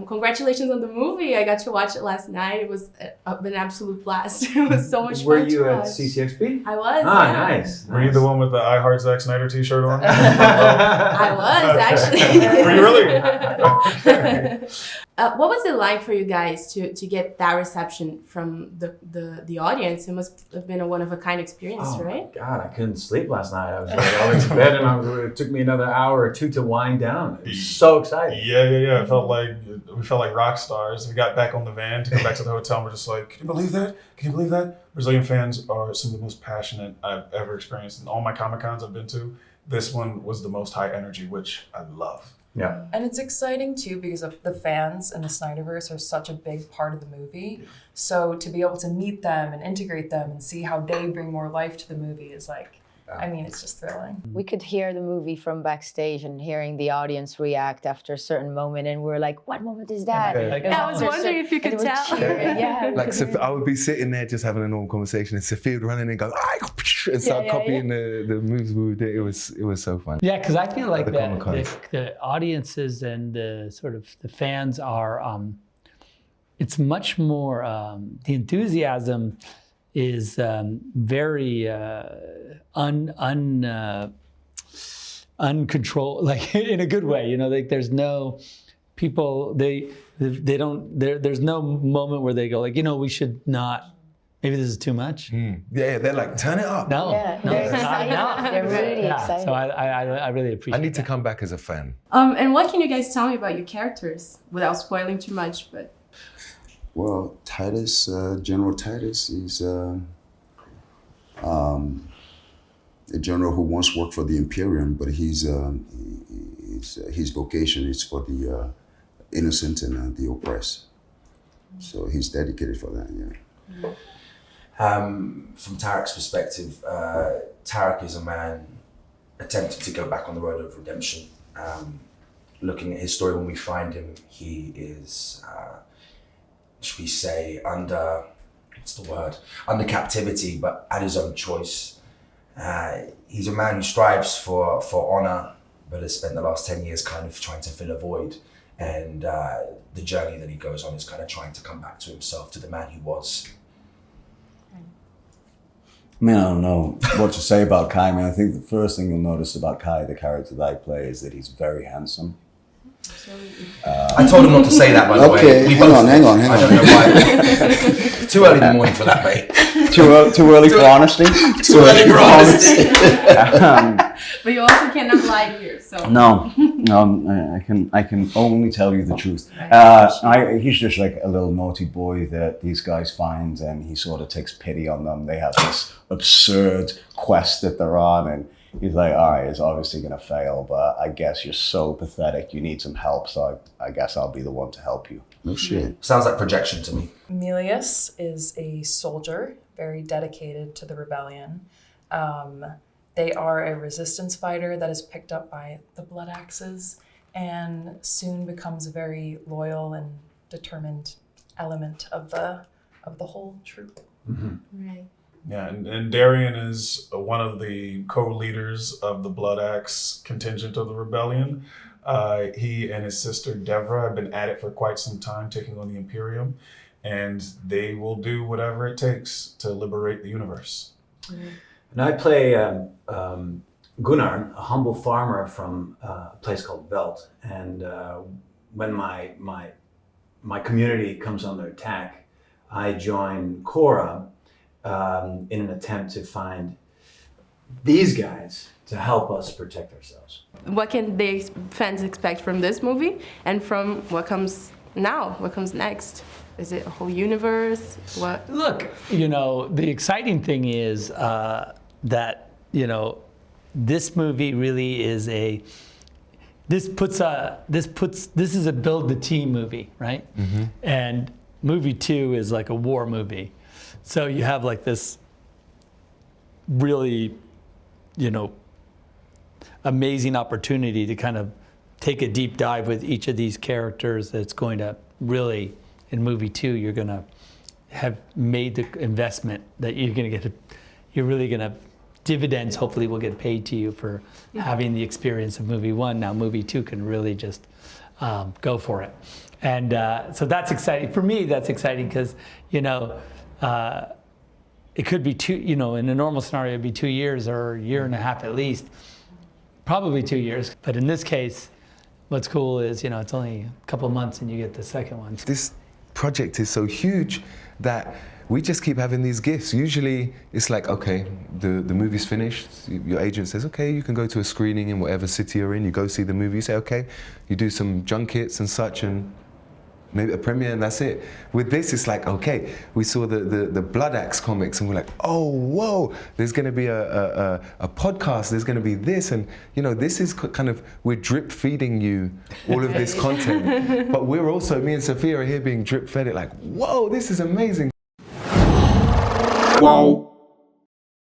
congratulations on the movie. I got to watch it last night. It was an absolute blast. It was so much Were fun you to at watch. CCXP? I was. Ah, yeah. nice. Were you the one with the I Heart Zack Snyder t-shirt on? I was actually. Were you really? What was it like for you guys to get that reception from the audience? It must have been a one-of-a-kind experience, Oh right? my God, I couldn't sleep last night. I went to bed and it took me another hour or two to wind down. It was so exciting. Yeah. We felt like rock stars. We got back on the van to go back to the hotel and we're just like, can you believe that? Can you believe that? Brazilian fans are some of the most passionate I've ever experienced. In all my Comic-Cons I've been to, this one was the most high energy, which I love. Yeah. And it's exciting too because of the fans and the Snyderverse are such a big part of the movie. Yeah. So to be able to meet them and integrate them and see how they bring more life to the movie is like, I mean, it's just thrilling. We could hear the movie from backstage and hearing the audience react after a certain moment, and we're like, "What moment is that?" Okay. I was wondering if you could And they were tell. cheering, yeah. Like I would be sitting there just having a normal conversation, and Sophia would run in and go, and start copying the moves we would do. It was so fun. Yeah, because I feel like The Comic-Cons. the audiences and the sort of the fans are, it's much more, the enthusiasm is very uncontrolled, like in a good way, you know, like there's no people, they don't, there's no moment where they go like, you know, we should not, maybe this is too much. Yeah, they're like, turn it up. No, Yeah, no, they're it's not excited. enough. They're really Yeah, excited. so I really appreciate I need to that. come back as a fan. And what can you guys tell me about your characters without spoiling too much? But Well, Titus, General Titus, is a general who once worked for the Imperium, but his vocation is for the innocent and the oppressed. So he's dedicated for that, yeah. From Tarek's perspective, Tarek is a man attempting to go back on the road of redemption. Looking at his story, when we find him, he is, should we say, under captivity, but at his own choice. He's a man who strives for honor, but has spent the last 10 years kind of trying to fill a void. And the journey that he goes on is kind of trying to come back to himself, to the man he was. I mean, I don't know what to say about Kai. I mean, I think the first thing you'll notice about Kai, the character that I play, is that he's very handsome. I told him not to say that, by the way. Okay, hang on. I don't know why. It's too early in the morning for that, mate. Too early for honesty? Too early for honesty. but you also cannot lie here. So No, I can only tell you the truth. He's just like a little naughty boy that these guys find, and he sort of takes pity on them. They have this absurd quest that they're on, and he's like, all right, it's obviously going to fail, but I guess you're so pathetic, you need some help, so I guess I'll be the one to help you. No shit. Sounds like projection to me. Emilius is a soldier, very dedicated to the rebellion. They are a resistance fighter that is picked up by the Blood Axes and soon becomes a very loyal and determined element of the whole troop. Mm-hmm. right. Yeah, and Darian is one of the co-leaders of the Blood Axe contingent of the rebellion. He and his sister Devra have been at it for quite some time, taking on the Imperium, and they will do whatever it takes to liberate the universe. And I play Gunnar, a humble farmer from a place called Velt. And when my community comes under attack, I join Cora in an attempt to find these guys to help us protect ourselves. What can fans expect from this movie and from what comes now? What comes next? Is it a whole universe? What? Look, you know, the exciting thing is that, you know, this movie really is this is a build the team movie, right? Mm-hmm. And movie 2 is like a war movie. So you have like this really, you know, amazing opportunity to kind of take a deep dive with each of these characters that's going to really, in movie 2, you're going to have made the investment that you're going to get, you're really going to, dividends hopefully will get paid to you for having the experience of movie 1. Now movie 2 can really just go for it. And so that's exciting. For me, that's exciting because, you know, it could be in a normal scenario, it'd be 2 years or a year and a half at least. Probably 2 years. But in this case, what's cool is, you know, it's only a couple of months and you get the second one. This project is so huge that we just keep having these gifts. Usually it's like, okay, the movie's finished. Your agent says, okay, you can go to a screening in whatever city you're in. You go see the movie, you say, okay. You do some junkets and such, and maybe a premiere, and that's it. With this, it's like, okay, we saw the Blood Axe comics, and we're like, oh, whoa, there's gonna be a podcast, there's gonna be this, and you know, this is kind of, we're drip feeding you all of this content, but we're also, me and Sophia are here being drip fed it, like, whoa, this is amazing. Wow.